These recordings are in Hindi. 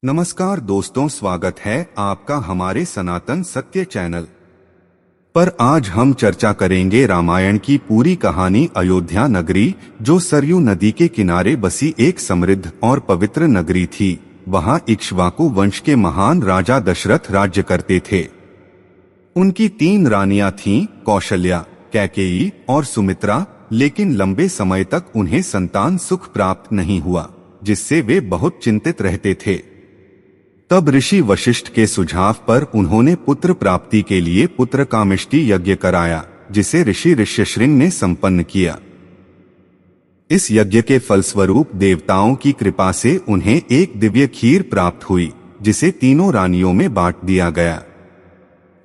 नमस्कार दोस्तों, स्वागत है आपका हमारे सनातन सत्य चैनल पर। आज हम चर्चा करेंगे रामायण की पूरी कहानी अयोध्या नगरी, जो सरयू नदी के किनारे बसी एक समृद्ध और पवित्र नगरी थी। वहां इक्ष्वाकु वंश के महान राजा दशरथ राज्य करते थे। उनकी 3 रानियां थीं, कौशल्या, कैकेयी और सुमित्रा, लेकिन लंबे समय तक उन्हें संतान सुख प्राप्त नहीं हुआ, जिससे वे बहुत चिंतित रहते थे। तब ऋषि वशिष्ठ के सुझाव पर उन्होंने पुत्र प्राप्ति के लिए पुत्र कामिष्टि यज्ञ कराया, जिसे ऋषि ऋष्यशृंग ने संपन्न किया। इस यज्ञ के फलस्वरूप देवताओं की कृपा से उन्हें एक दिव्य खीर प्राप्त हुई, जिसे तीनों रानियों में बांट दिया गया।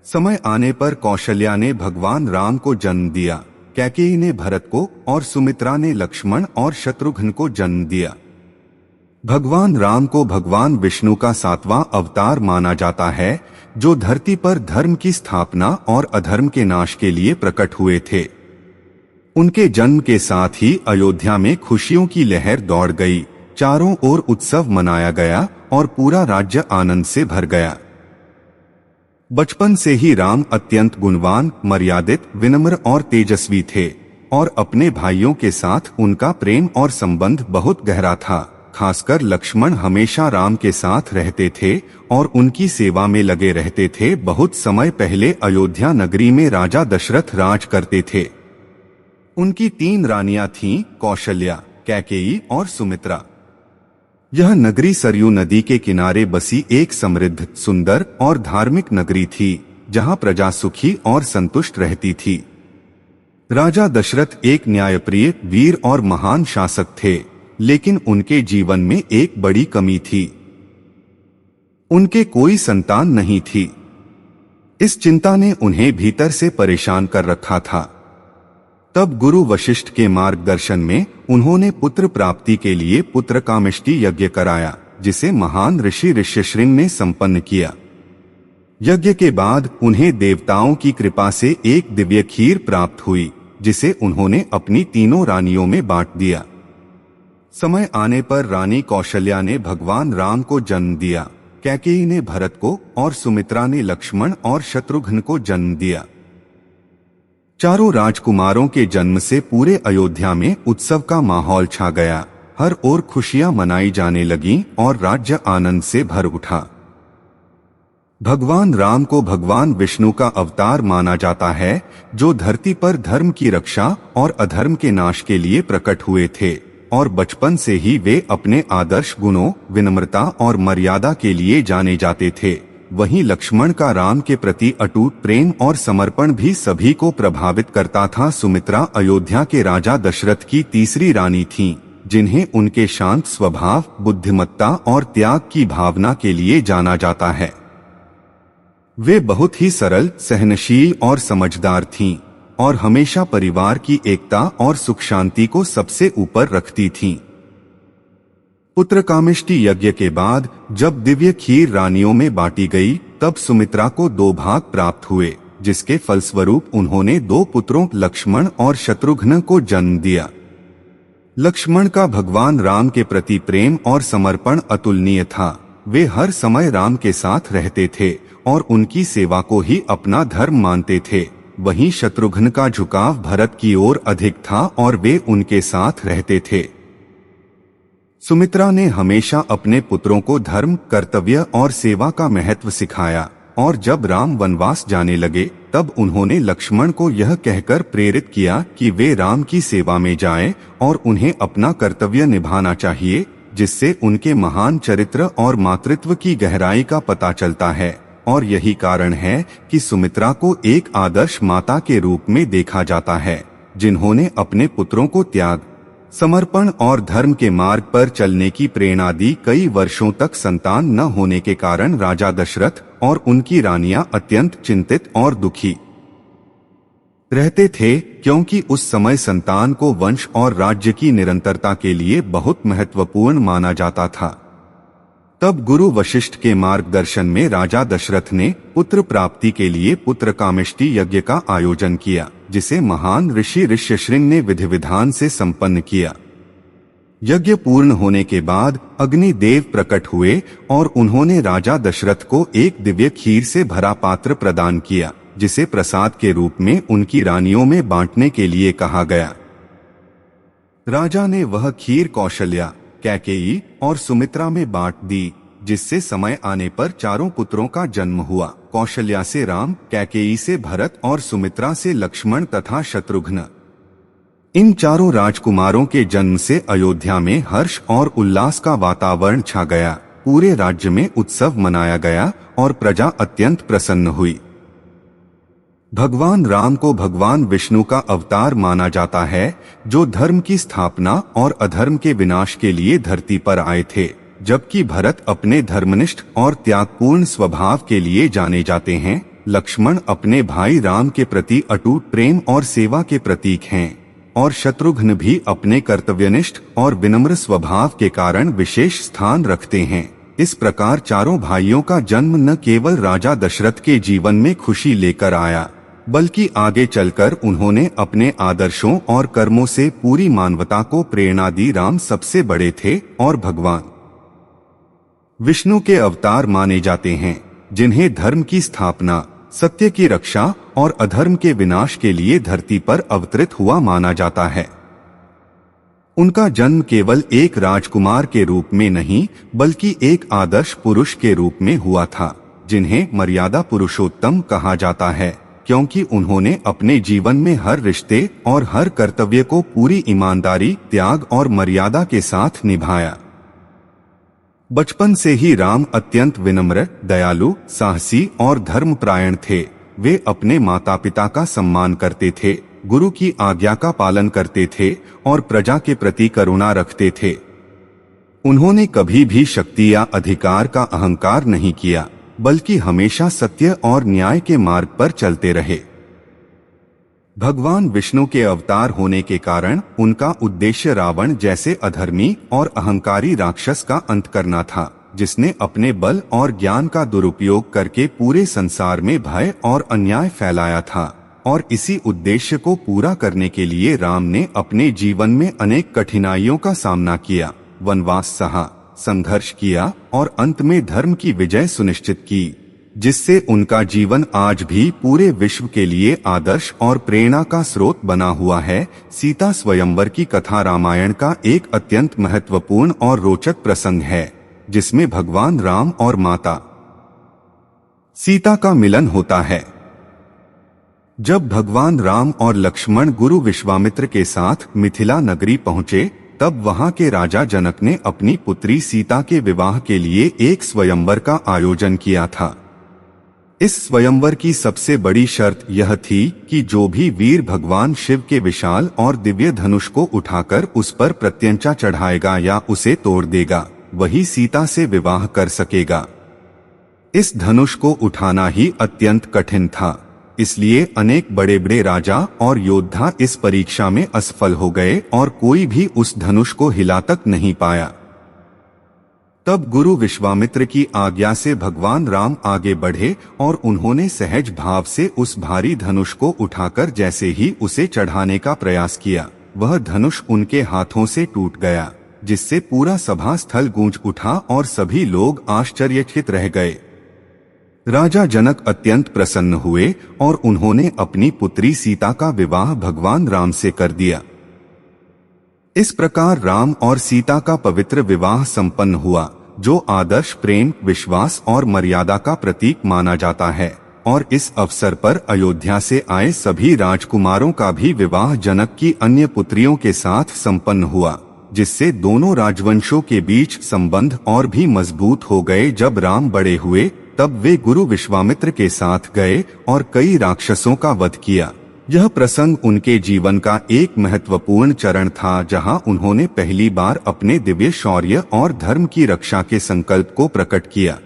समय आने पर कौशल्या ने भगवान राम को जन्म दिया, कैकेयी ने भरत को और सुमित्रा ने लक्ष्मण और शत्रुघ्न को जन्म दिया। भगवान राम को भगवान विष्णु का 7वां अवतार माना जाता है, जो धरती पर धर्म की स्थापना और अधर्म के नाश के लिए प्रकट हुए थे। उनके जन्म के साथ ही अयोध्या में खुशियों की लहर दौड़ गई, चारों ओर उत्सव मनाया गया और पूरा राज्य आनंद से भर गया। बचपन से ही राम अत्यंत गुणवान, मर्यादित, विनम्र और तेजस्वी थे, और अपने भाइयों के साथ उनका प्रेम और संबंध बहुत गहरा था। खासकर लक्ष्मण हमेशा राम के साथ रहते थे और उनकी सेवा में लगे रहते थे। बहुत समय पहले अयोध्या नगरी में राजा दशरथ राज करते थे। उनकी 3 रानियां थीं, कौशल्या, कैकेयी और सुमित्रा। यह नगरी सरयू नदी के किनारे बसी एक समृद्ध, सुंदर और धार्मिक नगरी थी, जहां प्रजा सुखी और संतुष्ट रहती थी। राजा दशरथ एक न्यायप्रिय, वीर और महान शासक थे, लेकिन उनके जीवन में एक बड़ी कमी थी। उनके कोई संतान नहीं थी। इस चिंता ने उन्हें भीतर से परेशान कर रखा था। तब गुरु वशिष्ठ के मार्गदर्शन में उन्होंने पुत्र प्राप्ति के लिए पुत्र कामिष्टि यज्ञ कराया, जिसे महान ऋषि ऋष्यशृंग ने संपन्न किया। यज्ञ के बाद उन्हें देवताओं की कृपा से एक दिव्य खीर प्राप्त हुई, जिसे उन्होंने अपनी तीनों रानियों में बांट दिया। समय आने पर रानी कौशल्या ने भगवान राम को जन्म दिया, कैकेयी ने भरत को और सुमित्रा ने लक्ष्मण और शत्रुघ्न को जन्म दिया। चारों राजकुमारों के जन्म से पूरे अयोध्या में उत्सव का माहौल छा गया। हर ओर खुशियां मनाई जाने लगीं और राज्य आनंद से भर उठा। भगवान राम को भगवान विष्णु का अवतार माना जाता है, जो धरती पर धर्म की रक्षा और अधर्म के नाश के लिए प्रकट हुए थे, और बचपन से ही वे अपने आदर्श गुणों, विनम्रता और मर्यादा के लिए जाने जाते थे। वहीं लक्ष्मण का राम के प्रति अटूट प्रेम और समर्पण भी सभी को प्रभावित करता था। सुमित्रा अयोध्या के राजा दशरथ की तीसरी रानी थीं, जिन्हें उनके शांत स्वभाव, बुद्धिमत्ता और त्याग की भावना के लिए जाना जाता है। वे बहुत ही सरल, सहनशील और समझदार थीं, और हमेशा परिवार की एकता और सुख शांति को सबसे ऊपर रखती थीं। पुत्र कामिष्टि यज्ञ के बाद जब दिव्य खीर रानियों में बांटी गई, तब सुमित्रा को 2 भाग प्राप्त हुए, जिसके फलस्वरूप उन्होंने 2 पुत्रों लक्ष्मण और शत्रुघ्न को जन्म दिया। लक्ष्मण का भगवान राम के प्रति प्रेम और समर्पण अतुलनीय था। वे हर समय राम के साथ रहते थे और उनकी सेवा को ही अपना धर्म मानते थे। वहीं शत्रुघ्न का झुकाव भरत की ओर अधिक था और वे उनके साथ रहते थे। सुमित्रा ने हमेशा अपने पुत्रों को धर्म, कर्तव्य और सेवा का महत्व सिखाया, और जब राम वनवास जाने लगे, तब उन्होंने लक्ष्मण को यह कहकर प्रेरित किया कि वे राम की सेवा में जाएं और उन्हें अपना कर्तव्य निभाना चाहिए, जिससे उनके महान चरित्र और मातृत्व की गहराई का पता चलता है। और यही कारण है कि सुमित्रा को एक आदर्श माता के रूप में देखा जाता है, जिन्होंने अपने पुत्रों को त्याग, समर्पण और धर्म के मार्ग पर चलने की प्रेरणा दी। कई वर्षों तक संतान न होने के कारण राजा दशरथ और उनकी रानियां अत्यंत चिंतित और दुखी रहते थे, क्योंकि उस समय संतान को वंश और राज्य की निरंतरता के लिए बहुत महत्वपूर्ण माना जाता था। तब गुरु वशिष्ठ के मार्गदर्शन में राजा दशरथ ने पुत्र प्राप्ति के लिए पुत्र कामिष्टि यज्ञ का आयोजन किया, जिसे महान ऋषि ऋष्यशृंग ने विधि विधान से संपन्न किया। यज्ञ पूर्ण होने के बाद अग्निदेव प्रकट हुए और उन्होंने राजा दशरथ को एक दिव्य खीर से भरा पात्र प्रदान किया, जिसे प्रसाद के रूप में उनकी रानियों में बांटने के लिए कहा गया। राजा ने वह खीर कौशल्या, कैकेयी और सुमित्रा में बांट दी, जिससे समय आने पर चारों पुत्रों का जन्म हुआ। कौशल्या से राम, कैकेयी से भरत और सुमित्रा से लक्ष्मण तथा शत्रुघ्न। इन चारों राजकुमारों के जन्म से अयोध्या में हर्ष और उल्लास का वातावरण छा गया। पूरे राज्य में उत्सव मनाया गया और प्रजा अत्यंत प्रसन्न हुई। भगवान राम को भगवान विष्णु का अवतार माना जाता है, जो धर्म की स्थापना और अधर्म के विनाश के लिए धरती पर आए थे, जबकि भरत अपने धर्मनिष्ठ और त्यागपूर्ण स्वभाव के लिए जाने जाते हैं। लक्ष्मण अपने भाई राम के प्रति अटूट प्रेम और सेवा के प्रतीक हैं, और शत्रुघ्न भी अपने कर्तव्यनिष्ठ और विनम्र स्वभाव के कारण विशेष स्थान रखते हैं। इस प्रकार चारों भाइयों का जन्म न केवल राजा दशरथ के जीवन में खुशी लेकर आया, बल्कि आगे चलकर उन्होंने अपने आदर्शों और कर्मों से पूरी मानवता को प्रेरणा दी। राम सबसे बड़े थे और भगवान विष्णु के अवतार माने जाते हैं, जिन्हें धर्म की स्थापना, सत्य की रक्षा और अधर्म के विनाश के लिए धरती पर अवतरित हुआ माना जाता है। उनका जन्म केवल एक राजकुमार के रूप में नहीं, बल्कि एक आदर्श पुरुष के रूप में हुआ था, जिन्हें मर्यादा पुरुषोत्तम कहा जाता है, क्योंकि उन्होंने अपने जीवन में हर रिश्ते और हर कर्तव्य को पूरी ईमानदारी, त्याग और मर्यादा के साथ निभाया। बचपन से ही राम अत्यंत विनम्र, दयालु, साहसी और धर्मपरायण थे। वे अपने माता पिता का सम्मान करते थे, गुरु की आज्ञा का पालन करते थे और प्रजा के प्रति करुणा रखते थे। उन्होंने कभी भी शक्ति या अधिकार का अहंकार नहीं किया, बल्कि हमेशा सत्य और न्याय के मार्ग पर चलते रहे। भगवान विष्णु के अवतार होने के कारण उनका उद्देश्य रावण जैसे अधर्मी और अहंकारी राक्षस का अंत करना था, जिसने अपने बल और ज्ञान का दुरुपयोग करके पूरे संसार में भय और अन्याय फैलाया था। और इसी उद्देश्य को पूरा करने के लिए राम ने अपने जीवन में अनेक कठिनाइयों का सामना किया, वनवास सहा, संघर्ष किया और अंत में धर्म की विजय सुनिश्चित की, जिससे उनका जीवन आज भी पूरे विश्व के लिए आदर्श और प्रेरणा का स्रोत बना हुआ है। सीता स्वयंवर की कथा रामायण का एक अत्यंत महत्वपूर्ण और रोचक प्रसंग है, जिसमें भगवान राम और माता सीता का मिलन होता है। जब भगवान राम और लक्ष्मण गुरु विश्वामित्र के साथ मिथिला नगरी पहुँचे, तब वहां के राजा जनक ने अपनी पुत्री सीता के विवाह के लिए एक स्वयंवर का आयोजन किया था। इस स्वयंवर की सबसे बड़ी शर्त यह थी कि जो भी वीर भगवान शिव के विशाल और दिव्य धनुष को उठाकर उस पर प्रत्यंचा चढ़ाएगा या उसे तोड़ देगा, वही सीता से विवाह कर सकेगा। इस धनुष को उठाना ही अत्यंत कठिन था, इसलिए अनेक बड़े बड़े राजा और योद्धा इस परीक्षा में असफल हो गए और कोई भी उस धनुष को हिला तक नहीं पाया। तब गुरु विश्वामित्र की आज्ञा से भगवान राम आगे बढ़े और उन्होंने सहज भाव से उस भारी धनुष को उठाकर जैसे ही उसे चढ़ाने का प्रयास किया, वह धनुष उनके हाथों से टूट गया, जिससे पूरा सभा स्थल गूंज उठा और सभी लोग आश्चर्यचकित रह गए। राजा जनक अत्यंत प्रसन्न हुए और उन्होंने अपनी पुत्री सीता का विवाह भगवान राम से कर दिया। इस प्रकार राम और सीता का पवित्र विवाह संपन्न हुआ, जो आदर्श प्रेम, विश्वास और मर्यादा का प्रतीक माना जाता है। और इस अवसर पर अयोध्या से आए सभी राजकुमारों का भी विवाह जनक की अन्य पुत्रियों के साथ संपन्न हुआ, जिससे दोनों राजवंशों के बीच संबंध और भी मजबूत हो गए। जब राम बड़े हुए, तब वे गुरु विश्वामित्र के साथ गए और कई राक्षसों का वध किया। यह प्रसंग उनके जीवन का एक महत्वपूर्ण चरण था, जहां उन्होंने पहली बार अपने दिव्य शौर्य और धर्म की रक्षा के संकल्प को प्रकट किया।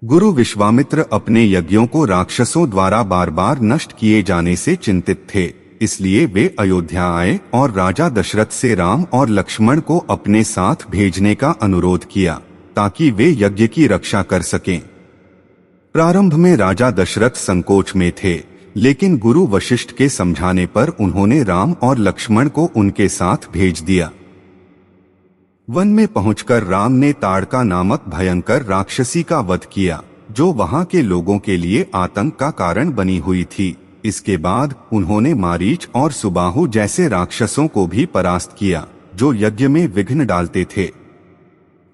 गुरु विश्वामित्र अपने यज्ञों को राक्षसों द्वारा बार बार नष्ट किए जाने से चिंतित थे, इसलिए वे अयोध्या आए और राजा दशरथ से राम और लक्ष्मण को अपने साथ भेजने का अनुरोध किया, ताकि वे यज्ञ की रक्षा कर सकें। प्रारंभ में राजा दशरथ संकोच में थे, लेकिन गुरु वशिष्ठ के समझाने पर उन्होंने राम और लक्ष्मण को उनके साथ भेज दिया। वन में पहुंचकर राम ने ताड़का नामक भयंकर राक्षसी का वध किया, जो वहां के लोगों के लिए आतंक का कारण बनी हुई थी। इसके बाद उन्होंने मारीच और सुबाहु जैसे राक्षसों को भी परास्त किया, जो यज्ञ में विघ्न डालते थे।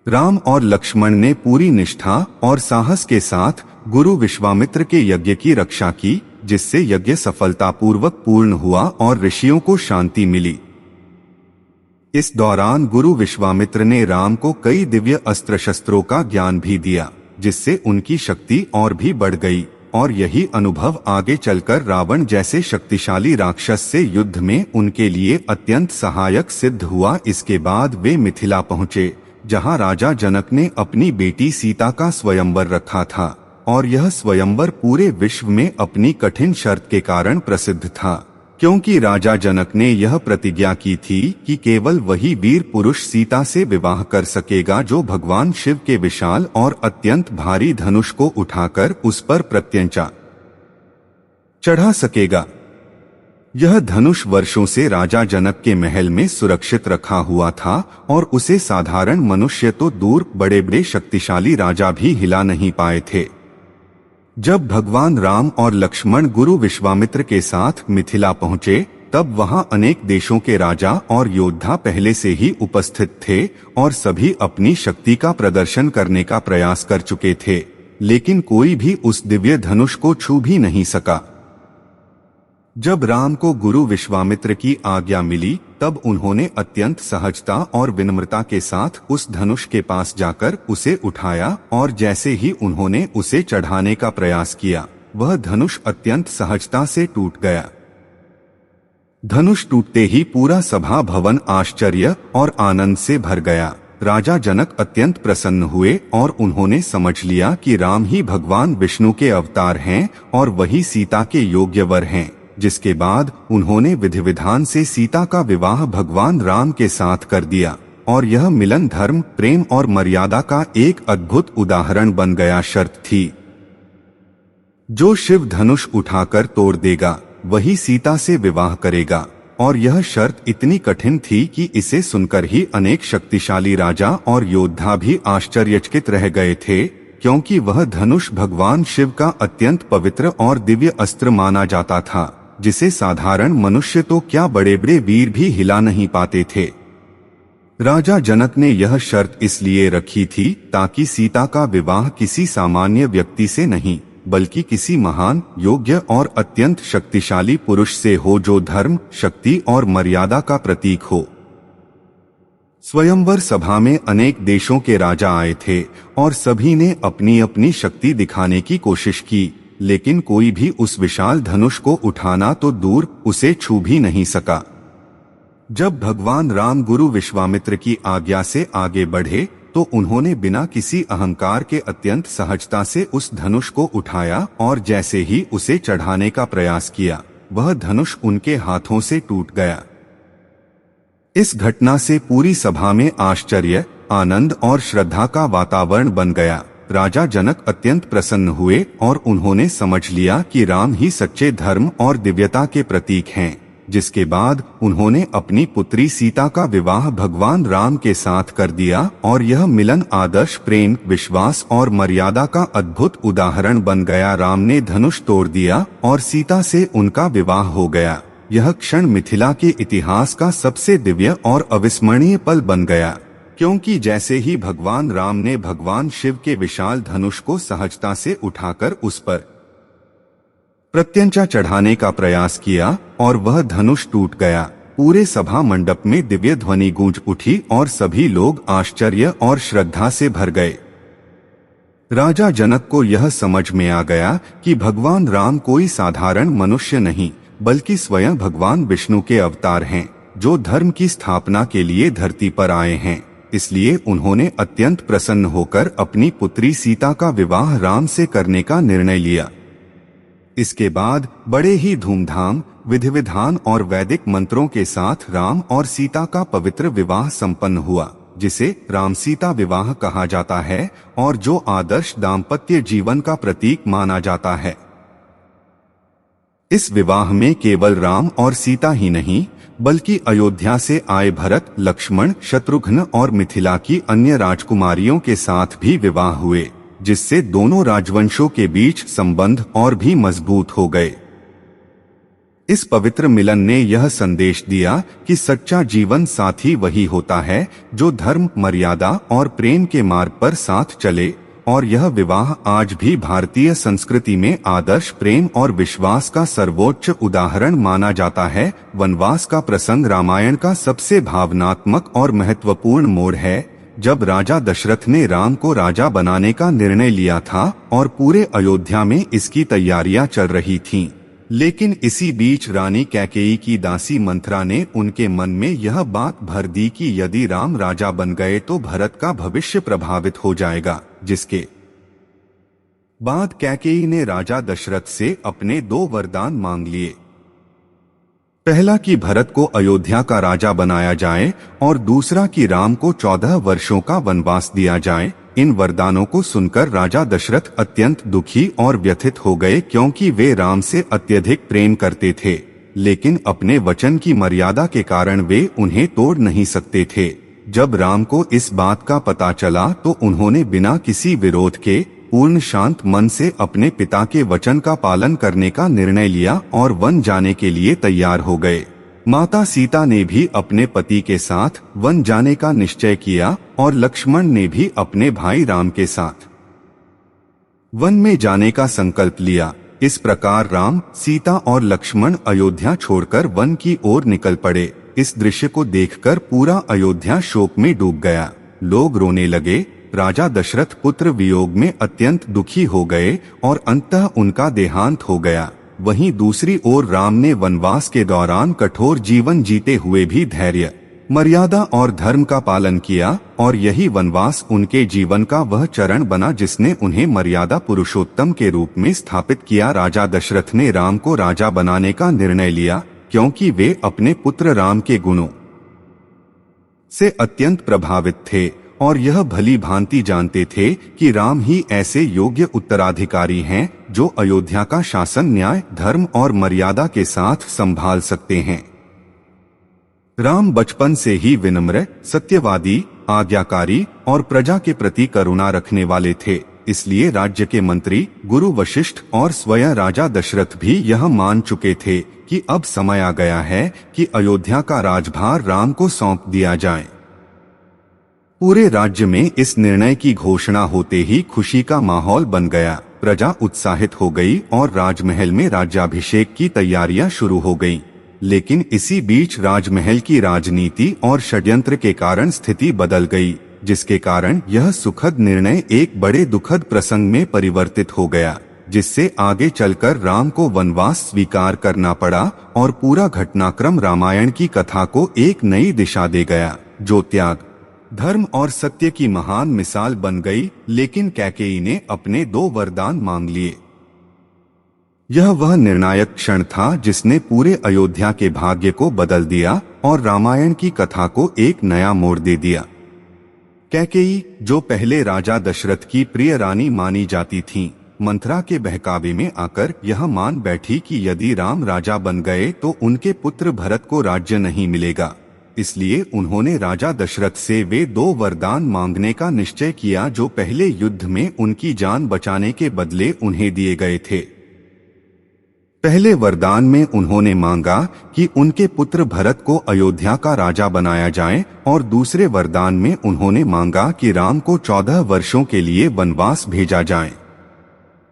राम और लक्ष्मण ने पूरी निष्ठा और साहस के साथ गुरु विश्वामित्र के यज्ञ की रक्षा की, जिससे यज्ञ सफलतापूर्वक पूर्ण हुआ और ऋषियों को शांति मिली। इस दौरान गुरु विश्वामित्र ने राम को कई दिव्य अस्त्र शस्त्रों का ज्ञान भी दिया, जिससे उनकी शक्ति और भी बढ़ गई, और यही अनुभव आगे चलकर रावण जैसे शक्तिशाली राक्षस से युद्ध में उनके लिए अत्यंत सहायक सिद्ध हुआ। इसके बाद वे मिथिला पहुँचे, जहाँ राजा जनक ने अपनी बेटी सीता का स्वयंवर रखा था, और यह स्वयंवर पूरे विश्व में अपनी कठिन शर्त के कारण प्रसिद्ध था, क्योंकि राजा जनक ने यह प्रतिज्ञा की थी कि केवल वही वीर पुरुष सीता से विवाह कर सकेगा जो भगवान शिव के विशाल और अत्यंत भारी धनुष को उठाकर उस पर प्रत्यंचा चढ़ा सकेगा। यह धनुष वर्षों से राजा जनक के महल में सुरक्षित रखा हुआ था, और उसे साधारण मनुष्य तो दूर बड़े बड़े शक्तिशाली राजा भी हिला नहीं पाए थे। जब भगवान राम और लक्ष्मण गुरु विश्वामित्र के साथ मिथिला पहुंचे, तब वहां अनेक देशों के राजा और योद्धा पहले से ही उपस्थित थे, और सभी अपनी शक्ति का प्रदर्शन करने का प्रयास कर चुके थे, लेकिन कोई भी उस दिव्य धनुष को छू भी नहीं सका। जब राम को गुरु विश्वामित्र की आज्ञा मिली, तब उन्होंने अत्यंत सहजता और विनम्रता के साथ उस धनुष के पास जाकर उसे उठाया, और जैसे ही उन्होंने उसे चढ़ाने का प्रयास किया, वह धनुष अत्यंत सहजता से टूट गया। धनुष टूटते ही पूरा सभा भवन आश्चर्य और आनंद से भर गया। राजा जनक अत्यंत प्रसन्न हुए, और उन्होंने समझ लिया कि राम ही भगवान विष्णु के अवतार हैं और वही सीता के योग्य वर हैं। जिसके बाद उन्होंने विधि विधान से सीता का विवाह भगवान राम के साथ कर दिया, और यह मिलन धर्म, प्रेम और मर्यादा का एक अद्भुत उदाहरण बन गया। शर्त थी, जो शिव धनुष उठाकर तोड़ देगा वही सीता से विवाह करेगा, और यह शर्त इतनी कठिन थी कि इसे सुनकर ही अनेक शक्तिशाली राजा और योद्धा भी आश्चर्यचकित रह गए थे, क्योंकि वह धनुष भगवान शिव का अत्यंत पवित्र और दिव्य अस्त्र माना जाता था, जिसे साधारण मनुष्य तो क्या बड़े बड़े वीर भी हिला नहीं पाते थे। राजा जनक ने यह शर्त इसलिए रखी थी ताकि सीता का विवाह किसी सामान्य व्यक्ति से नहीं, बल्कि किसी महान, योग्य और अत्यंत शक्तिशाली पुरुष से हो, जो धर्म, शक्ति और मर्यादा का प्रतीक हो। स्वयंवर सभा में अनेक देशों के राजा आए थे, और सभी ने अपनी अपनी शक्ति दिखाने की कोशिश की, लेकिन कोई भी उस विशाल धनुष को उठाना तो दूर, उसे छू भी नहीं सका। जब भगवान राम गुरु विश्वामित्र की आज्ञा से आगे बढ़े, तो उन्होंने बिना किसी अहंकार के अत्यंत सहजता से उस धनुष को उठाया, और जैसे ही उसे चढ़ाने का प्रयास किया, वह धनुष उनके हाथों से टूट गया। इस घटना से पूरी सभा में आश्चर्य, आनंद और श्रद्धा का वातावरण बन गया। राजा जनक अत्यंत प्रसन्न हुए, और उन्होंने समझ लिया कि राम ही सच्चे धर्म और दिव्यता के प्रतीक हैं। जिसके बाद उन्होंने अपनी पुत्री सीता का विवाह भगवान राम के साथ कर दिया, और यह मिलन आदर्श, प्रेम, विश्वास और मर्यादा का अद्भुत उदाहरण बन गया। राम ने धनुष तोड़ दिया और सीता से उनका विवाह हो गया। यह क्षण मिथिला के इतिहास का सबसे दिव्य और अविस्मरणीय पल बन गया, क्योंकि जैसे ही भगवान राम ने भगवान शिव के विशाल धनुष को सहजता से उठाकर उस पर प्रत्यंचा चढ़ाने का प्रयास किया और वह धनुष टूट गया, पूरे सभा मंडप में दिव्य ध्वनि गूंज उठी और सभी लोग आश्चर्य और श्रद्धा से भर गए। राजा जनक को यह समझ में आ गया कि भगवान राम कोई साधारण मनुष्य नहीं, बल्कि स्वयं भगवान विष्णु के अवतार हैं, जो धर्म की स्थापना के लिए धरती पर आए हैं। इसलिए उन्होंने अत्यंत प्रसन्न होकर अपनी पुत्री सीता का विवाह राम से करने का निर्णय लिया। इसके बाद बड़े ही धूमधाम, विधि विधान और वैदिक मंत्रों के साथ राम और सीता का पवित्र विवाह संपन्न हुआ, जिसे राम सीता विवाह कहा जाता है और जो आदर्श दाम्पत्य जीवन का प्रतीक माना जाता है। इस विवाह में केवल राम और सीता ही नहीं बल्कि अयोध्या से आए भरत, लक्ष्मण, शत्रुघ्न और मिथिला की अन्य राजकुमारियों के साथ भी विवाह हुए, जिससे दोनों राजवंशों के बीच संबंध और भी मजबूत हो गए। इस पवित्र मिलन ने यह संदेश दिया कि सच्चा जीवन साथी वही होता है जो धर्म, मर्यादा और प्रेम के मार्ग पर साथ चले, और यह विवाह आज भी भारतीय संस्कृति में आदर्श प्रेम और विश्वास का सर्वोच्च उदाहरण माना जाता है। वनवास का प्रसंग रामायण का सबसे भावनात्मक और महत्वपूर्ण मोड़ है, जब राजा दशरथ ने राम को राजा बनाने का निर्णय लिया था और पूरे अयोध्या में इसकी तैयारियां चल रही थीं। लेकिन इसी बीच रानी कैकेयी की दासी मंथरा ने उनके मन में यह बात भर दी कि यदि राम राजा बन गए तो भरत का भविष्य प्रभावित हो जाएगा, जिसके बाद कैकेयी ने राजा दशरथ से अपने 2 वरदान मांग लिए। पहला कि भरत को अयोध्या का राजा बनाया जाए और दूसरा कि राम को 14 वर्षों का वनवास दिया जाए। इन वरदानों को सुनकर राजा दशरथ अत्यंत दुखी और व्यथित हो गए, क्योंकि वे राम से अत्यधिक प्रेम करते थे, लेकिन अपने वचन की मर्यादा के कारण वे उन्हें तोड़ नहीं सकते थे। जब राम को इस बात का पता चला तो उन्होंने बिना किसी विरोध के पूर्ण शांत मन से अपने पिता के वचन का पालन करने का निर्णय लिया और वन जाने के लिए तैयार हो गए। माता सीता ने भी अपने पति के साथ वन जाने का निश्चय किया और लक्ष्मण ने भी अपने भाई राम के साथ वन में जाने का संकल्प लिया। इस प्रकार राम, सीता और लक्ष्मण अयोध्या छोड़कर वन की ओर निकल पड़े। इस दृश्य को देखकर पूरा अयोध्या शोक में डूब गया। लोग रोने लगे। राजा दशरथ पुत्र वियोग में अत्यंत दुखी हो गए और अंततः उनका देहांत हो गया। वहीं दूसरी ओर राम ने वनवास के दौरान कठोर जीवन जीते हुए भी धैर्य, मर्यादा और धर्म का पालन किया, और यही वनवास उनके जीवन का वह चरण बना जिसने उन्हें मर्यादा पुरुषोत्तम के रूप में स्थापित किया। राजा दशरथ ने राम को राजा बनाने का निर्णय लिया, क्योंकि वे अपने पुत्र राम के गुणों से अत्यंत प्रभावित थे और यह भली भांति जानते थे कि राम ही ऐसे योग्य उत्तराधिकारी हैं जो अयोध्या का शासन न्याय, धर्म और मर्यादा के साथ संभाल सकते हैं। राम बचपन से ही विनम्र, सत्यवादी, आज्ञाकारी और प्रजा के प्रति करुणा रखने वाले थे। इसलिए राज्य के मंत्री, गुरु वशिष्ठ और स्वयं राजा दशरथ भी यह मान चुके थे कि अब समय आ गया है कि अयोध्या का राजभार राम को सौंप दिया जाए। पूरे राज्य में इस निर्णय की घोषणा होते ही खुशी का माहौल बन गया। प्रजा उत्साहित हो गई और राजमहल में राज्याभिषेक की तैयारियां शुरू हो गईं। लेकिन इसी बीच राजमहल की राजनीति और षड्यंत्र के कारण स्थिति बदल गई, जिसके कारण यह सुखद निर्णय एक बड़े दुखद प्रसंग में परिवर्तित हो गया, जिससे आगे चलकर राम को वनवास स्वीकार करना पड़ा और पूरा घटनाक्रम रामायण की कथा को एक नई दिशा दे गया, जो त्याग, धर्म और सत्य की महान मिसाल बन गई। लेकिन कैकेयी ने अपने 2 वरदान मांग लिए। यह वह निर्णायक क्षण था जिसने पूरे अयोध्या के भाग्य को बदल दिया और रामायण की कथा को एक नया मोड़ दे दिया। कैकेयी, जो पहले राजा दशरथ की प्रिय रानी मानी जाती थीं, मंथरा के बहकावे में आकर यह मान बैठी कि यदि राम राजा बन गए तो उनके पुत्र भरत को राज्य नहीं मिलेगा। इसलिए उन्होंने राजा दशरथ से वे 2 वरदान मांगने का निश्चय किया जो पहले युद्ध में उनकी जान बचाने के बदले उन्हें दिए गए थे। पहले वरदान में उन्होंने मांगा कि उनके पुत्र भरत को अयोध्या का राजा बनाया जाए और दूसरे वरदान में उन्होंने मांगा कि राम को 14 वर्षों के लिए वनवास भेजा जाए।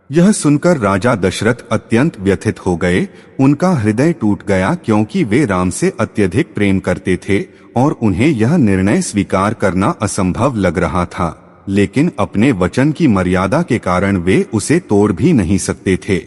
यह सुनकर राजा दशरथ अत्यंत व्यथित हो गए। उनका हृदय टूट गया, क्योंकि वे राम से अत्यधिक प्रेम करते थे और उन्हें यह निर्णय स्वीकार करना असंभव लग रहा था। लेकिन अपने वचन की मर्यादा के कारण वे उसे तोड़ भी नहीं सकते थे।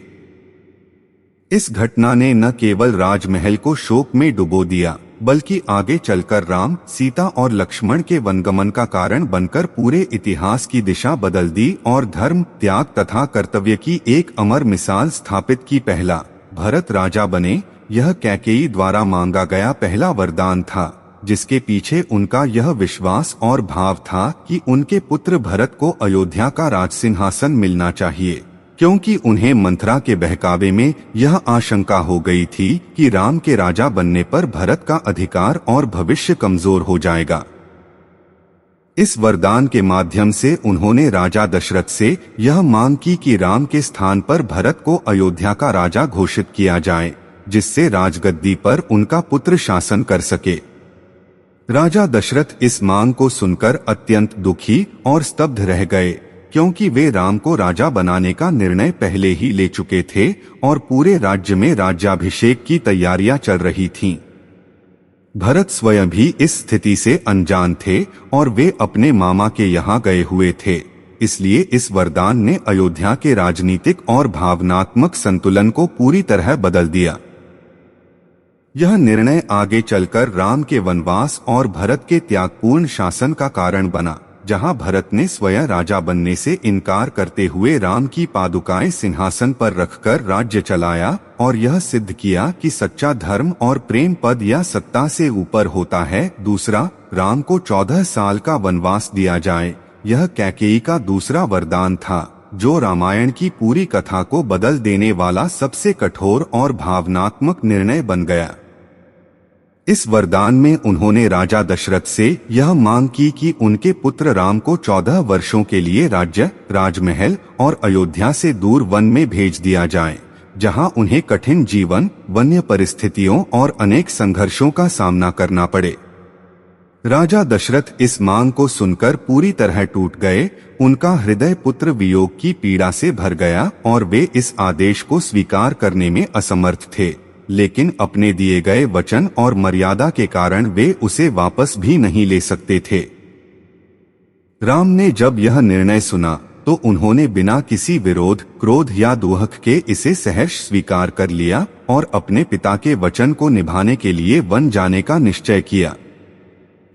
इस घटना ने न केवल राजमहल को शोक में डुबो दिया, बल्कि आगे चलकर राम, सीता और लक्ष्मण के वनगमन का कारण बनकर पूरे इतिहास की दिशा बदल दी और धर्म, त्याग तथा कर्तव्य की एक अमर मिसाल स्थापित की। पहला, भरत राजा बने, यह कैकेयी द्वारा मांगा गया पहला वरदान था, जिसके पीछे उनका यह विश्वास और भाव था कि उनके पुत्र भरत को अयोध्या का राजसिंहासन मिलना चाहिए। क्योंकि उन्हें मंथरा के बहकावे में यह आशंका हो गई थी कि राम के राजा बनने पर भरत का अधिकार और भविष्य कमजोर हो जाएगा। इस वरदान के माध्यम से उन्होंने राजा दशरथ से यह मांग की कि राम के स्थान पर भरत को अयोध्या का राजा घोषित किया जाए, जिससे राजगद्दी पर उनका पुत्र शासन कर सके। राजा दशरथ इस मांग को सुनकर अत्यंत दुखी और स्तब्ध रह गए, क्योंकि वे राम को राजा बनाने का निर्णय पहले ही ले चुके थे और पूरे राज्य में राज्याभिषेक की तैयारियां चल रही थीं। भरत स्वयं भी इस स्थिति से अनजान थे और वे अपने मामा के यहाँ गए हुए थे, इसलिए इस वरदान ने अयोध्या के राजनीतिक और भावनात्मक संतुलन को पूरी तरह बदल दिया। यह निर्णय आगे चलकर राम के वनवास और भरत के त्यागपूर्ण शासन का कारण बना, जहां भरत ने स्वयं राजा बनने से इनकार करते हुए राम की पादुकाएं सिंहासन पर रखकर राज्य चलाया और यह सिद्ध किया कि सच्चा धर्म और प्रेम पद या सत्ता से ऊपर होता है। दूसरा, राम को 14 साल का वनवास दिया जाए। यह कैकेयी का दूसरा वरदान था, जो रामायण की पूरी कथा को बदल देने वाला सबसे कठोर और भावनात्मक निर्णय बन गया। इस वरदान में उन्होंने राजा दशरथ से यह मांग की कि उनके पुत्र राम को 14 वर्षों के लिए राज्य, राजमहल और अयोध्या से दूर वन में भेज दिया जाए, जहां उन्हें कठिन जीवन, वन्य परिस्थितियों और अनेक संघर्षों का सामना करना पड़े। राजा दशरथ इस मांग को सुनकर पूरी तरह टूट गए। उनका हृदय पुत्र वियोग की पीड़ा से भर गया और वे इस आदेश को स्वीकार करने में असमर्थ थे, लेकिन अपने दिए गए वचन और मर्यादा के कारण वे उसे वापस भी नहीं ले सकते थे। राम ने जब यह निर्णय सुना तो उन्होंने बिना किसी विरोध, क्रोध या दुहक के इसे सहर्ष स्वीकार कर लिया और अपने पिता के वचन को निभाने के लिए वन जाने का निश्चय किया।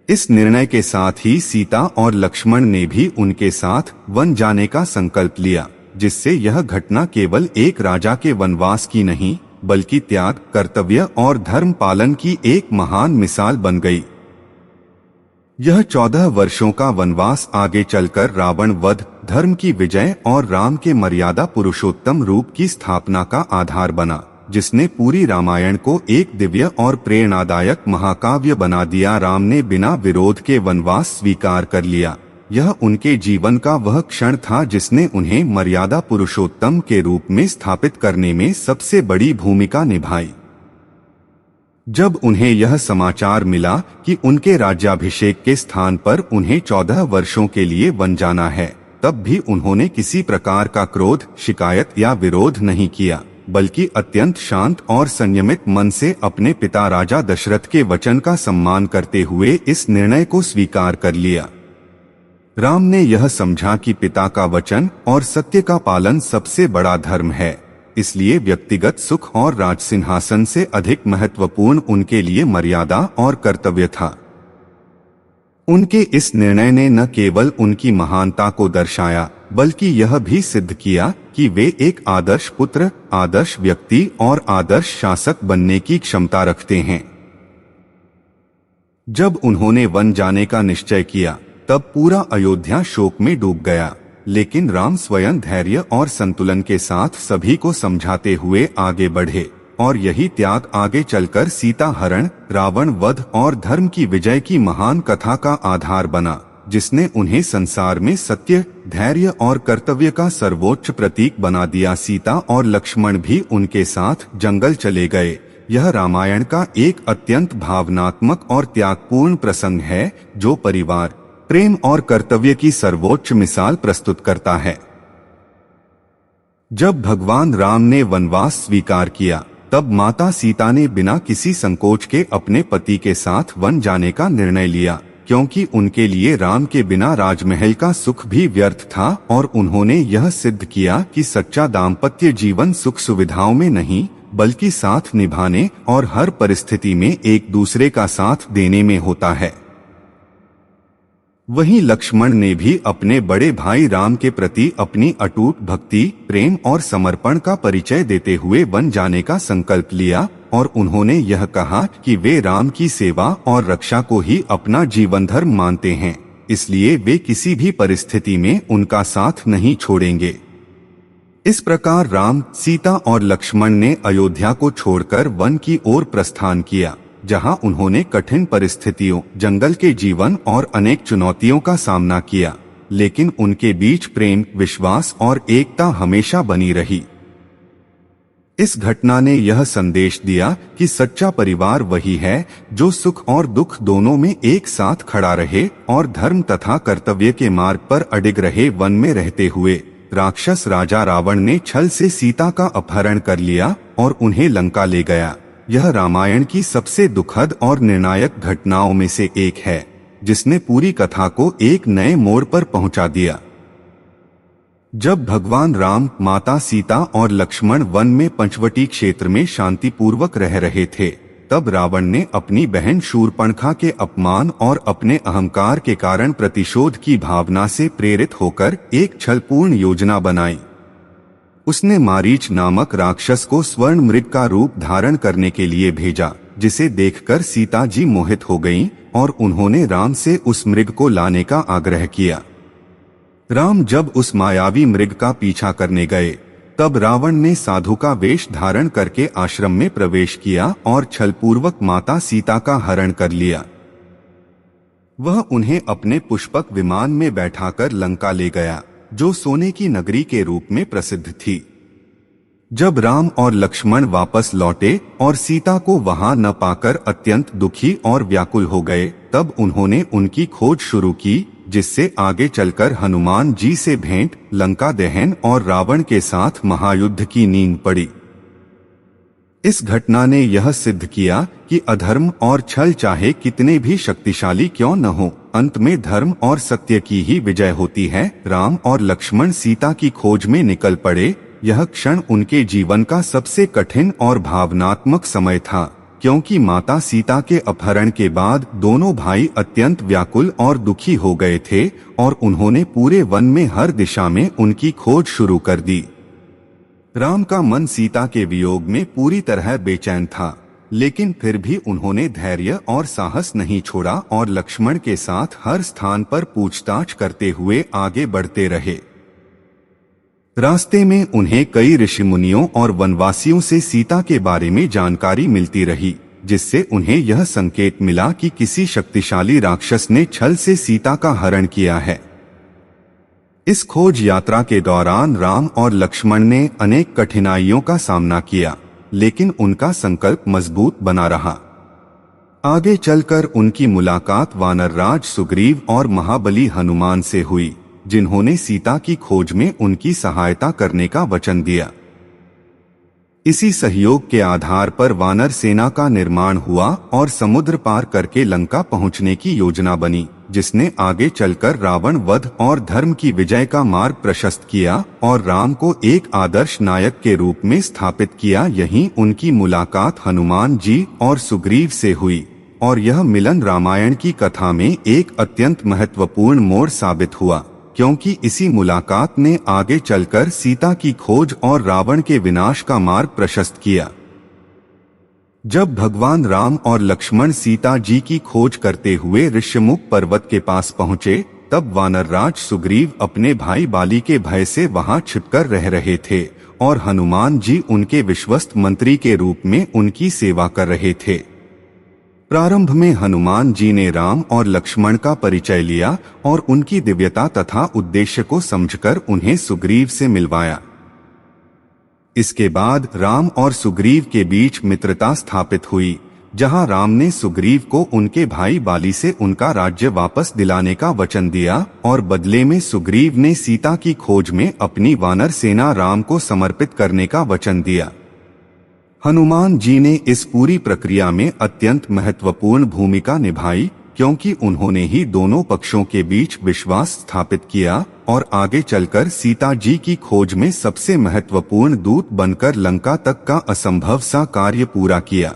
इस निर्णय के साथ ही सीता और लक्ष्मण ने भी उनके साथ वन जाने का संकल्प लिया, जिससे यह घटना केवल एक राजा के वनवास की नहीं, बल्कि त्याग, कर्तव्य और धर्म पालन की एक महान मिसाल बन गई। यह 14 वर्षों का वनवास आगे चलकर रावण वध, धर्म की विजय और राम के मर्यादा पुरुषोत्तम रूप की स्थापना का आधार बना, जिसने पूरी रामायण को एक दिव्य और प्रेरणादायक महाकाव्य बना दिया। राम ने बिना विरोध के वनवास स्वीकार कर लिया। यह उनके जीवन का वह क्षण था जिसने उन्हें मर्यादा पुरुषोत्तम के रूप में स्थापित करने में सबसे बड़ी भूमिका निभाई। जब उन्हें यह समाचार मिला कि उनके राज्याभिषेक के स्थान पर उन्हें 14 वर्षों के लिए वन जाना है, तब भी उन्होंने किसी प्रकार का क्रोध, शिकायत या विरोध नहीं किया, बल्कि अत्यंत शांत और संयमित मन से अपने पिता राजा दशरथ के वचन का सम्मान करते हुए इस निर्णय को स्वीकार कर लिया। राम ने यह समझा कि पिता का वचन और सत्य का पालन सबसे बड़ा धर्म है, इसलिए व्यक्तिगत सुख और राजसिंहासन से अधिक महत्वपूर्ण उनके लिए मर्यादा और कर्तव्य था। उनके इस निर्णय ने न केवल उनकी महानता को दर्शाया, बल्कि यह भी सिद्ध किया कि वे एक आदर्श पुत्र, आदर्श व्यक्ति और आदर्श शासक बनने की क्षमता रखते हैं। जब उन्होंने वन जाने का निश्चय किया, तब पूरा अयोध्या शोक में डूब गया, लेकिन राम स्वयं धैर्य और संतुलन के साथ सभी को समझाते हुए आगे बढ़े और यही त्याग आगे चलकर सीता हरण, रावण वध और धर्म की विजय की महान कथा का आधार बना, जिसने उन्हें संसार में सत्य, धैर्य और कर्तव्य का सर्वोच्च प्रतीक बना दिया। सीता और लक्ष्मण भी उनके साथ जंगल चले गए। यह रामायण का एक अत्यंत भावनात्मक और त्यागपूर्ण प्रसंग है, जो परिवार, प्रेम और कर्तव्य की सर्वोच्च मिसाल प्रस्तुत करता है। जब भगवान राम ने वनवास स्वीकार किया, तब माता सीता ने बिना किसी संकोच के अपने पति के साथ वन जाने का निर्णय लिया, क्योंकि उनके लिए राम के बिना राजमहल का सुख भी व्यर्थ था और उन्होंने यह सिद्ध किया कि सच्चा दाम्पत्य जीवन सुख सुविधाओं में नहीं, बल्कि साथ निभाने और हर परिस्थिति में एक दूसरे का साथ देने में होता है। वहीं लक्ष्मण ने भी अपने बड़े भाई राम के प्रति अपनी अटूट भक्ति, प्रेम और समर्पण का परिचय देते हुए वन जाने का संकल्प लिया और उन्होंने यह कहा कि वे राम की सेवा और रक्षा को ही अपना जीवन धर्म मानते हैं, इसलिए वे किसी भी परिस्थिति में उनका साथ नहीं छोड़ेंगे। इस प्रकार राम, सीता और लक्ष्मण ने अयोध्या को छोड़कर वन की ओर प्रस्थान किया, जहां उन्होंने कठिन परिस्थितियों, जंगल के जीवन और अनेक चुनौतियों का सामना किया, लेकिन उनके बीच प्रेम, विश्वास और एकता हमेशा बनी रही। इस घटना ने यह संदेश दिया कि सच्चा परिवार वही है जो सुख और दुख दोनों में एक साथ खड़ा रहे और धर्म तथा कर्तव्य के मार्ग पर अडिग रहे। वन में रहते हुए राक्षस राजा रावण ने छल से सीता का अपहरण कर लिया और उन्हें लंका ले गया। यह रामायण की सबसे दुखद और निर्णायक घटनाओं में से एक है, जिसने पूरी कथा को एक नए मोड़ पर पहुंचा दिया। जब भगवान राम, माता सीता और लक्ष्मण वन में पंचवटी क्षेत्र में शांतिपूर्वक रह रहे थे, तब रावण ने अपनी बहन शूर्पणखा के अपमान और अपने अहंकार के कारण प्रतिशोध की भावना से प्रेरित होकर एक छलपूर्ण योजना बनाई। उसने मारीच नामक राक्षस को स्वर्ण मृग का रूप धारण करने के लिए भेजा, जिसे देखकर सीता जी मोहित हो गईं और उन्होंने राम से उस मृग को लाने का आग्रह किया। राम जब उस मायावी मृग का पीछा करने गए, तब रावण ने साधु का वेश धारण करके आश्रम में प्रवेश किया और छलपूर्वक माता सीता का हरण कर लिया। वह उन्हें अपने पुष्पक विमान में बैठाकर लंका ले गया, जो सोने की नगरी के रूप में प्रसिद्ध थी। जब राम और लक्ष्मण वापस लौटे और सीता को वहां न पाकर अत्यंत दुखी और व्याकुल हो गए, तब उन्होंने उनकी खोज शुरू की, जिससे आगे चलकर हनुमान जी से भेंट, लंका दहन और रावण के साथ महायुद्ध की नींद पड़ी। इस घटना ने यह सिद्ध किया कि अधर्म और छल चाहे कितने भी शक्तिशाली क्यों न हो, अंत में धर्म और सत्य की ही विजय होती है। राम और लक्ष्मण सीता की खोज में निकल पड़े। यह क्षण उनके जीवन का सबसे कठिन और भावनात्मक समय था, क्योंकि माता सीता के अपहरण के बाद दोनों भाई अत्यंत व्याकुल और दुखी हो गए थे और उन्होंने पूरे वन में हर दिशा में उनकी खोज शुरू कर दी। राम का मन सीता के वियोग में पूरी तरह बेचैन था, लेकिन फिर भी उन्होंने धैर्य और साहस नहीं छोड़ा और लक्ष्मण के साथ हर स्थान पर पूछताछ करते हुए आगे बढ़ते रहे। रास्ते में उन्हें कई ऋषि मुनियों और वनवासियों से सीता के बारे में जानकारी मिलती रही, जिससे उन्हें यह संकेत मिला कि किसी शक्तिशाली राक्षस ने छल से सीता का हरण किया है। इस खोज यात्रा के दौरान राम और लक्ष्मण ने अनेक कठिनाइयों का सामना किया, लेकिन उनका संकल्प मजबूत बना रहा। आगे चलकर उनकी मुलाकात वानरराज सुग्रीव और महाबली हनुमान से हुई, जिन्होंने सीता की खोज में उनकी सहायता करने का वचन दिया। इसी सहयोग के आधार पर वानर सेना का निर्माण हुआ और समुद्र पार करके लंका पहुंचने की योजना बनी, जिसने आगे चलकर रावण वध और धर्म की विजय का मार्ग प्रशस्त किया और राम को एक आदर्श नायक के रूप में स्थापित किया। यहीं उनकी मुलाकात हनुमान जी और सुग्रीव से हुई और यह मिलन रामायण की कथा में एक अत्यंत महत्वपूर्ण मोड़ साबित हुआ, क्योंकि इसी मुलाकात ने आगे चलकर सीता की खोज और रावण के विनाश का मार्ग प्रशस्त किया। जब भगवान राम और लक्ष्मण सीता जी की खोज करते हुए ऋष्यमुख पर्वत के पास पहुंचे, तब वानरराज सुग्रीव अपने भाई बाली के भय से वहां छिपकर रह रहे थे और हनुमान जी उनके विश्वस्त मंत्री के रूप में उनकी सेवा कर रहे थे। प्रारंभ में हनुमान जी ने राम और लक्ष्मण का परिचय लिया और उनकी दिव्यता तथा उद्देश्य को समझकर उन्हें सुग्रीव से मिलवाया। इसके बाद राम और सुग्रीव के बीच मित्रता स्थापित हुई, जहां राम ने सुग्रीव को उनके भाई बाली से उनका राज्य वापस दिलाने का वचन दिया और बदले में सुग्रीव ने सीता की खोज में अपनी वानर सेना राम को समर्पित करने का वचन दिया। हनुमान जी ने इस पूरी प्रक्रिया में अत्यंत महत्वपूर्ण भूमिका निभाई, क्योंकि उन्होंने ही दोनों पक्षों के बीच विश्वास स्थापित किया और आगे चलकर सीता जी की खोज में सबसे महत्वपूर्ण दूत बनकर लंका तक का असंभव सा कार्य पूरा किया।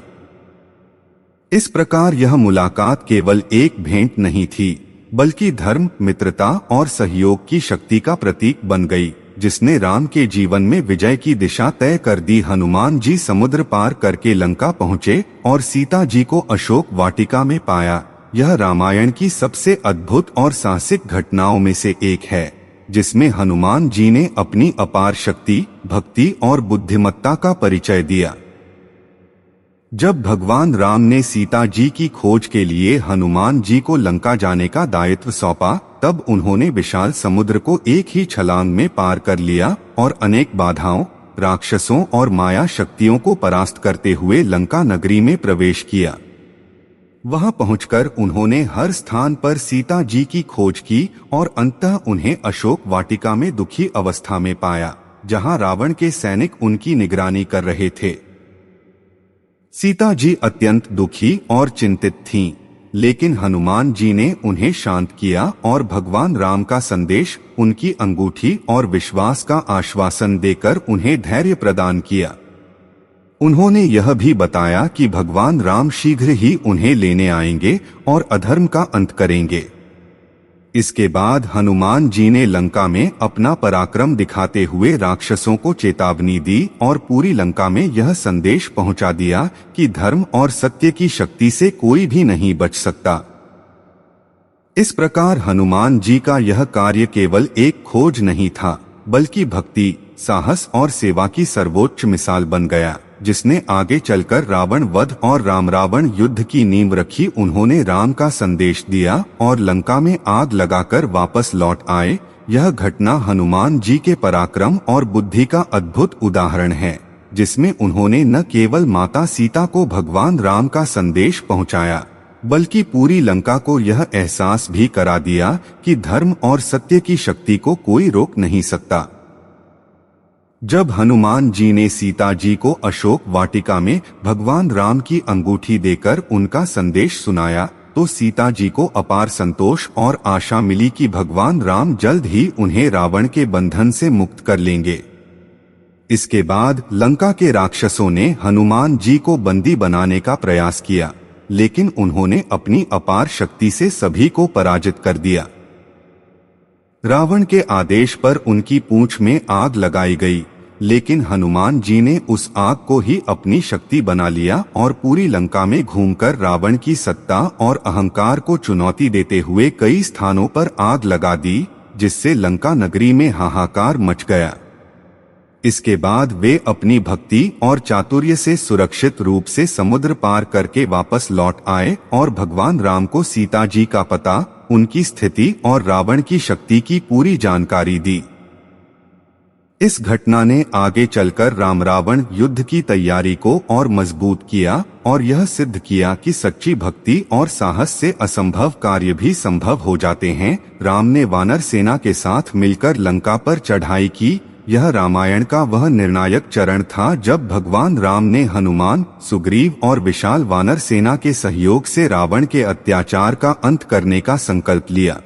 इस प्रकार यह मुलाकात केवल एक भेंट नहीं थी, बल्कि धर्म, मित्रता और सहयोग की शक्ति का प्रतीक बन गई, जिसने राम के जीवन में विजय की दिशा तय कर दी। हनुमान जी समुद्र पार करके लंका पहुँचे और सीता जी को अशोक वाटिका में पाया। यह रामायण की सबसे अद्भुत और साहसिक घटनाओं में से एक है, जिसमें हनुमान जी ने अपनी अपार शक्ति, भक्ति और बुद्धिमत्ता का परिचय दिया। जब भगवान राम ने सीता जी की खोज के लिए हनुमान जी को लंका जाने का दायित्व सौंपा, तब उन्होंने विशाल समुद्र को एक ही छलांग में पार कर लिया और अनेक बाधाओं, राक्षसों और माया शक्तियों को परास्त करते हुए लंका नगरी में प्रवेश किया। वहां पहुंचकर उन्होंने हर स्थान पर सीता जी की खोज की और अंततः उन्हें अशोक वाटिका में दुखी अवस्था में पाया, जहां रावण के सैनिक उनकी निगरानी कर रहे थे। सीता जी अत्यंत दुखी और चिंतित थीं, लेकिन हनुमान जी ने उन्हें शांत किया और भगवान राम का संदेश, उनकी अंगूठी और विश्वास का आश्वासन देकर उन्हें धैर्य प्रदान किया। उन्होंने यह भी बताया कि भगवान राम शीघ्र ही उन्हें लेने आएंगे और अधर्म का अंत करेंगे। इसके बाद हनुमान जी ने लंका में अपना पराक्रम दिखाते हुए राक्षसों को चेतावनी दी और पूरी लंका में यह संदेश पहुंचा दिया कि धर्म और सत्य की शक्ति से कोई भी नहीं बच सकता। इस प्रकार हनुमान जी का यह कार्य केवल एक खोज नहीं था, बल्कि भक्ति, साहस और सेवा की सर्वोच्च मिसाल बन गया, जिसने आगे चलकर रावण वध और राम रावण युद्ध की नींव रखी। उन्होंने राम का संदेश दिया और लंका में आग लगाकर वापस लौट आए। यह घटना हनुमान जी के पराक्रम और बुद्धि का अद्भुत उदाहरण है, जिसमें उन्होंने न केवल माता सीता को भगवान राम का संदेश पहुंचाया, बल्कि पूरी लंका को यह एहसास भी करा दिया कि धर्म और सत्य की शक्ति को कोई रोक नहीं सकता। जब हनुमान जी ने सीता जी को अशोक वाटिका में भगवान राम की अंगूठी देकर उनका संदेश सुनाया, तो सीता जी को अपार संतोष और आशा मिली कि भगवान राम जल्द ही उन्हें रावण के बंधन से मुक्त कर लेंगे। इसके बाद लंका के राक्षसों ने हनुमान जी को बंदी बनाने का प्रयास किया, लेकिन उन्होंने अपनी अपार शक्ति से सभी को पराजित कर दिया। रावण के आदेश पर उनकी पूंछ में आग लगाई गई, लेकिन हनुमान जी ने उस आग को ही अपनी शक्ति बना लिया और पूरी लंका में घूमकर रावण की सत्ता और अहंकार को चुनौती देते हुए कई स्थानों पर आग लगा दी, जिससे लंका नगरी में हाहाकार मच गया। इसके बाद वे अपनी भक्ति और चातुर्य से सुरक्षित रूप से समुद्र पार करके वापस लौट आए और भगवान राम को सीता जी का पता, उनकी स्थिति और रावण की शक्ति की पूरी जानकारी दी। इस घटना ने आगे चलकर राम रावण युद्ध की तैयारी को और मजबूत किया और यह सिद्ध किया कि सच्ची भक्ति और साहस से असंभव कार्य भी संभव हो जाते हैं। राम ने वानर सेना के साथ मिलकर लंका पर चढ़ाई की। यह रामायण का वह निर्णायक चरण था जब भगवान राम ने हनुमान, सुग्रीव और विशाल वानर सेना के सहयोग से रावण के अत्याचार का अंत करने का संकल्प लिया।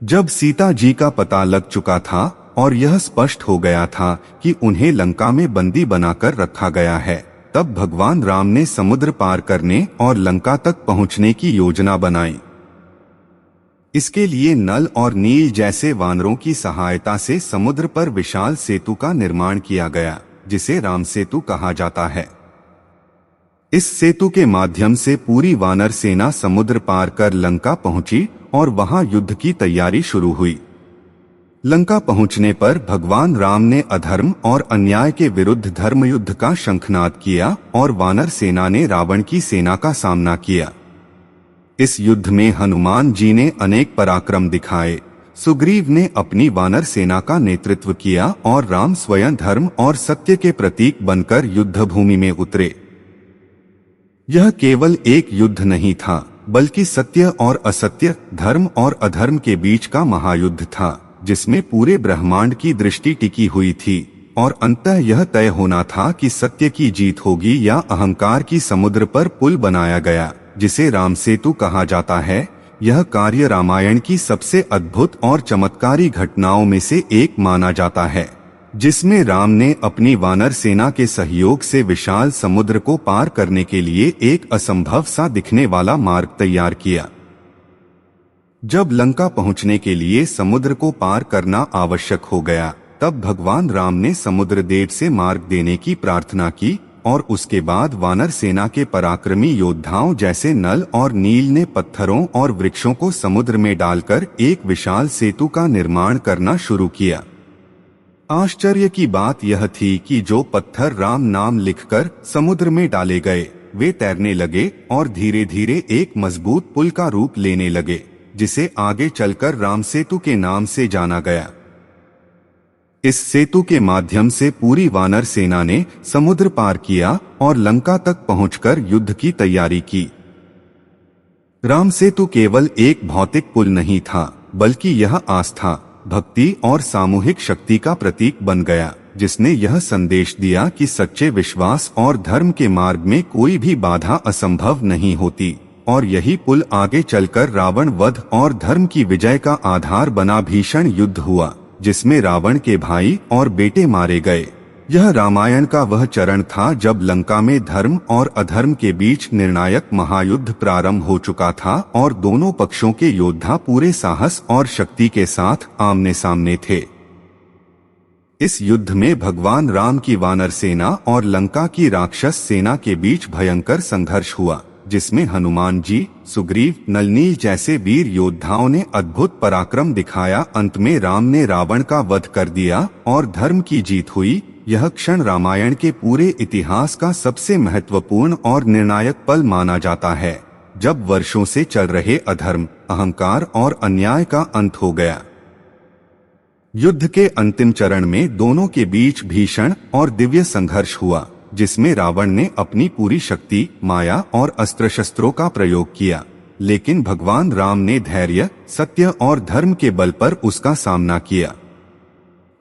जब सीता जी का पता लग चुका था और यह स्पष्ट हो गया था कि उन्हें लंका में बंदी बनाकर रखा गया है, तब भगवान राम ने समुद्र पार करने और लंका तक पहुंचने की योजना बनाई। इसके लिए नल और नील जैसे वानरों की सहायता से समुद्र पर विशाल सेतु का निर्माण किया गया, जिसे राम सेतु कहा जाता है। इस सेतु के माध्यम से पूरी वानर सेना समुद्र पार कर लंका पहुंची और वहां युद्ध की तैयारी शुरू हुई। लंका पहुंचने पर भगवान राम ने अधर्म और अन्याय के विरुद्ध धर्म युद्ध का शंखनाद किया और वानर सेना ने रावण की सेना का सामना किया। इस युद्ध में हनुमान जी ने अनेक पराक्रम दिखाए, सुग्रीव ने अपनी वानर सेना का नेतृत्व किया और राम स्वयं धर्म और सत्य के प्रतीक बनकर युद्ध भूमि में उतरे। यह केवल एक युद्ध नहीं था, बल्कि सत्य और असत्य, धर्म और अधर्म के बीच का महायुद्ध था, जिसमें पूरे ब्रह्मांड की दृष्टि टिकी हुई थी और अंततः यह तय होना था कि सत्य की जीत होगी या अहंकार की समुद्र पर पुल बनाया गया, जिसे राम सेतु कहा जाता है। यह कार्य रामायण की सबसे अद्भुत और चमत्कारी घटनाओं में से एक माना जाता है, जिसमें राम ने अपनी वानर सेना के सहयोग से विशाल समुद्र को पार करने के लिए एक असंभव सा दिखने वाला मार्ग तैयार किया। जब लंका पहुंचने के लिए समुद्र को पार करना आवश्यक हो गया, तब भगवान राम ने समुद्र देव से मार्ग देने की प्रार्थना की और उसके बाद वानर सेना के पराक्रमी योद्धाओं जैसे नल और नील ने पत्थरों और वृक्षों को समुद्र में डालकर एक विशाल सेतु का निर्माण करना शुरू किया। आश्चर्य की बात यह थी कि जो पत्थर राम नाम लिखकर समुद्र में डाले गए वे तैरने लगे और धीरे धीरे एक मजबूत पुल का रूप लेने लगे, जिसे आगे चलकर राम सेतु के नाम से जाना गया। इस सेतु के माध्यम से पूरी वानर सेना ने समुद्र पार किया और लंका तक पहुंचकर युद्ध की तैयारी की। राम सेतु केवल एक भौतिक पुल नहीं था, बल्कि यह आस्था, भक्ति और सामूहिक शक्ति का प्रतीक बन गया, जिसने यह संदेश दिया कि सच्चे विश्वास और धर्म के मार्ग में कोई भी बाधा असंभव नहीं होती। और यही पुल आगे चलकर रावण वध और धर्म की विजय का आधार बना। भीषण युद्ध हुआ जिसमें रावण के भाई और बेटे मारे गए। यह रामायण का वह चरण था जब लंका में धर्म और अधर्म के बीच निर्णायक महायुद्ध प्रारंभ हो चुका था और दोनों पक्षों के योद्धा पूरे साहस और शक्ति के साथ आमने सामने थे। इस युद्ध में भगवान राम की वानर सेना और लंका की राक्षस सेना के बीच भयंकर संघर्ष हुआ, जिसमें हनुमान जी, सुग्रीव, नलनील जैसे वीर योद्धाओं ने अद्भुत पराक्रम दिखाया। अंत में राम ने रावण का वध कर दिया और धर्म की जीत हुई। यह क्षण रामायण के पूरे इतिहास का सबसे महत्वपूर्ण और निर्णायक पल माना जाता है, जब वर्षों से चल रहे अधर्म, अहंकार और अन्याय का अंत हो गया। युद्ध के अंतिम चरण में दोनों के बीच भीषण और दिव्य संघर्ष हुआ, जिसमें रावण ने अपनी पूरी शक्ति, माया और अस्त्र शस्त्रों का प्रयोग किया, लेकिन भगवान राम ने धैर्य, सत्य और धर्म के बल पर उसका सामना किया।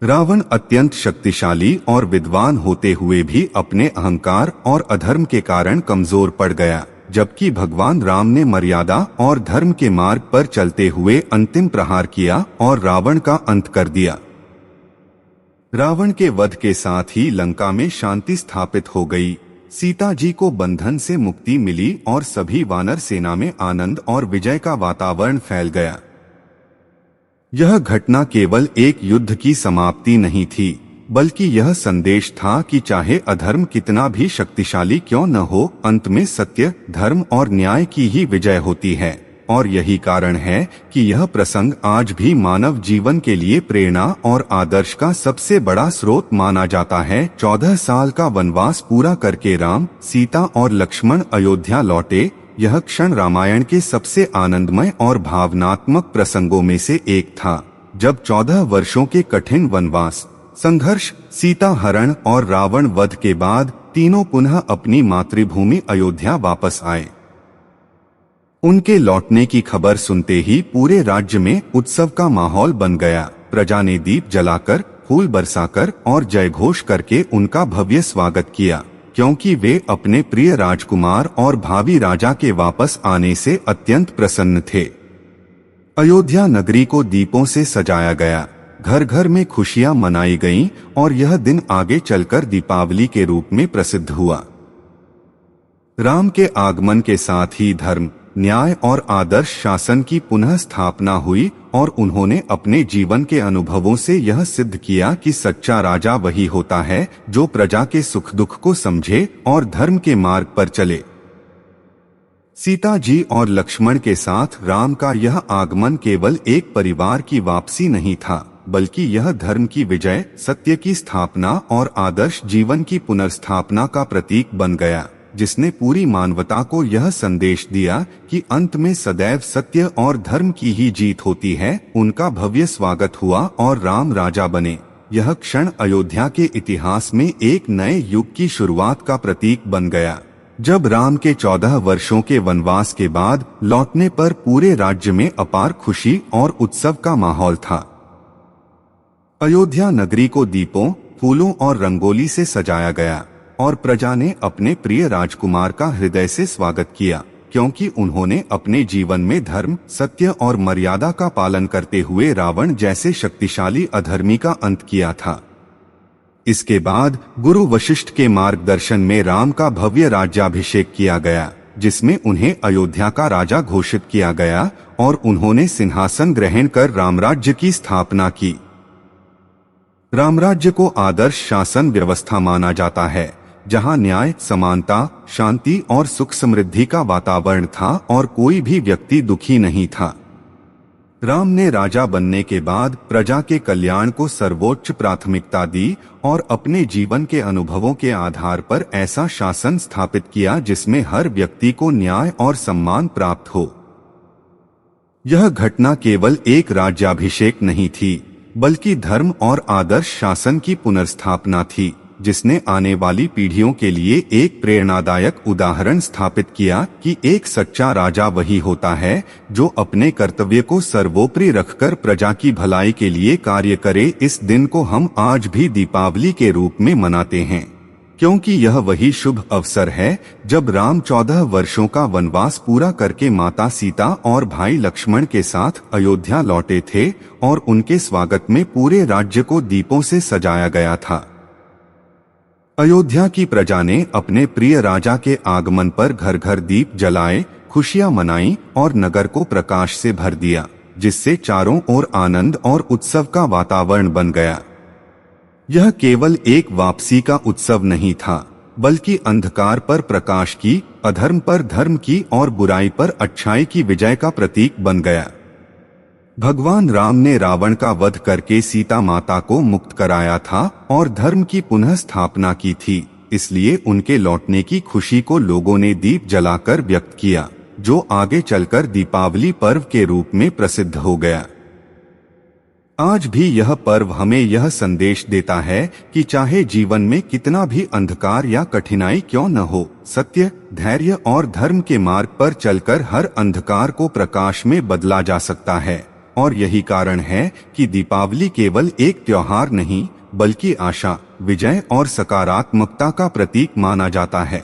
रावण अत्यंत शक्तिशाली और विद्वान होते हुए भी अपने अहंकार और अधर्म के कारण कमजोर पड़ गया, जबकि भगवान राम ने मर्यादा और धर्म के मार्ग पर चलते हुए अंतिम प्रहार किया और रावण का अंत कर दिया। रावण के वध के साथ ही लंका में शांति स्थापित हो गई। सीता जी को बंधन से मुक्ति मिली और सभी वानर सेना में आनंद और विजय का वातावरण फैल गया। यह घटना केवल एक युद्ध की समाप्ति नहीं थी, बल्कि यह संदेश था कि चाहे अधर्म कितना भी शक्तिशाली क्यों न हो, अंत में सत्य, धर्म और न्याय की ही विजय होती है। और यही कारण है कि यह प्रसंग आज भी मानव जीवन के लिए प्रेरणा और आदर्श का सबसे बड़ा स्रोत माना जाता है। 14 साल का वनवास पूरा करके राम, सीता और लक्ष्मण अयोध्या लौटे। यह क्षण रामायण के सबसे आनंदमय और भावनात्मक प्रसंगों में से एक था, जब 14 वर्षों के कठिन वनवास, संघर्ष, सीता हरण और रावण वध के बाद तीनों पुनः अपनी मातृभूमि अयोध्या वापस आए। उनके लौटने की खबर सुनते ही पूरे राज्य में उत्सव का माहौल बन गया। प्रजा ने दीप जलाकर, फूल बरसाकर और जयघोष करके उनका भव्य स्वागत किया, क्योंकि वे अपने प्रिय राजकुमार और भावी राजा के वापस आने से अत्यंत प्रसन्न थे। अयोध्या नगरी को दीपों से सजाया गया, घर घर में खुशियां मनाई गईं और यह दिन आगे चलकर दीपावली के रूप में प्रसिद्ध हुआ। राम के आगमन के साथ ही धर्म, न्याय और आदर्श शासन की पुनः स्थापना हुई और उन्होंने अपने जीवन के अनुभवों से यह सिद्ध किया कि सच्चा राजा वही होता है जो प्रजा के सुख दुख को समझे और धर्म के मार्ग पर चले। सीता जी और लक्ष्मण के साथ राम का यह आगमन केवल एक परिवार की वापसी नहीं था, बल्कि यह धर्म की विजय, सत्य की स्थापना और आदर्श जीवन की पुनर्स्थापना का प्रतीक बन गया, जिसने पूरी मानवता को यह संदेश दिया कि अंत में सदैव सत्य और धर्म की ही जीत होती है। उनका भव्य स्वागत हुआ और राम राजा बने। यह क्षण अयोध्या के इतिहास में एक नए युग की शुरुआत का प्रतीक बन गया, जब राम के 14 वर्षों के वनवास के बाद लौटने पर पूरे राज्य में अपार खुशी और उत्सव का माहौल था। अयोध्या नगरी को दीपों, फूलों और रंगोली से सजाया गया और प्रजा ने अपने प्रिय राजकुमार का हृदय से स्वागत किया, क्योंकि उन्होंने अपने जीवन में धर्म, सत्य और मर्यादा का पालन करते हुए रावण जैसे शक्तिशाली अधर्मी का अंत किया था। इसके बाद गुरु वशिष्ठ के मार्गदर्शन में राम का भव्य राज्याभिषेक किया गया, जिसमें उन्हें अयोध्या का राजा घोषित किया गया और उन्होंने सिंहासन ग्रहण कर रामराज्य की स्थापना की। रामराज्य को आदर्श शासन व्यवस्था माना जाता है, जहां न्याय, समानता, शांति और सुख समृद्धि का वातावरण था और कोई भी व्यक्ति दुखी नहीं था। राम ने राजा बनने के बाद प्रजा के कल्याण को सर्वोच्च प्राथमिकता दी और अपने जीवन के अनुभवों के आधार पर ऐसा शासन स्थापित किया जिसमें हर व्यक्ति को न्याय और सम्मान प्राप्त हो। यह घटना केवल एक राज्याभिषेक नहीं थी, बल्कि धर्म और आदर्श शासन की पुनर्स्थापना थी, जिसने आने वाली पीढ़ियों के लिए एक प्रेरणादायक उदाहरण स्थापित किया कि एक सच्चा राजा वही होता है जो अपने कर्तव्य को सर्वोपरि रखकर प्रजा की भलाई के लिए कार्य करे। इस दिन को हम आज भी दीपावली के रूप में मनाते हैं, क्योंकि यह वही शुभ अवसर है जब राम 14 वर्षों का वनवास पूरा करके माता सीता और भाई लक्ष्मण के साथ अयोध्या लौटे थे और उनके स्वागत में पूरे राज्य को दीपों से सजाया गया था। अयोध्या की प्रजा ने अपने प्रिय राजा के आगमन पर घर घर दीप जलाए, खुशियां मनाई और नगर को प्रकाश से भर दिया, जिससे चारों ओर आनंद और उत्सव का वातावरण बन गया। यह केवल एक वापसी का उत्सव नहीं था, बल्कि अंधकार पर प्रकाश की, अधर्म पर धर्म की और बुराई पर अच्छाई की विजय का प्रतीक बन गया। भगवान राम ने रावण का वध करके सीता माता को मुक्त कराया था और धर्म की पुनः स्थापना की थी, इसलिए उनके लौटने की खुशी को लोगों ने दीप जलाकर व्यक्त किया, जो आगे चलकर दीपावली पर्व के रूप में प्रसिद्ध हो गया। आज भी यह पर्व हमें यह संदेश देता है कि चाहे जीवन में कितना भी अंधकार या कठिनाई क्यों न हो, सत्य, धैर्य और धर्म के मार्ग पर चलकर हर अंधकार को प्रकाश में बदला जा सकता है। और यही कारण है कि दीपावली केवल एक त्योहार नहीं, बल्कि आशा, विजय और सकारात्मकता का प्रतीक माना जाता है।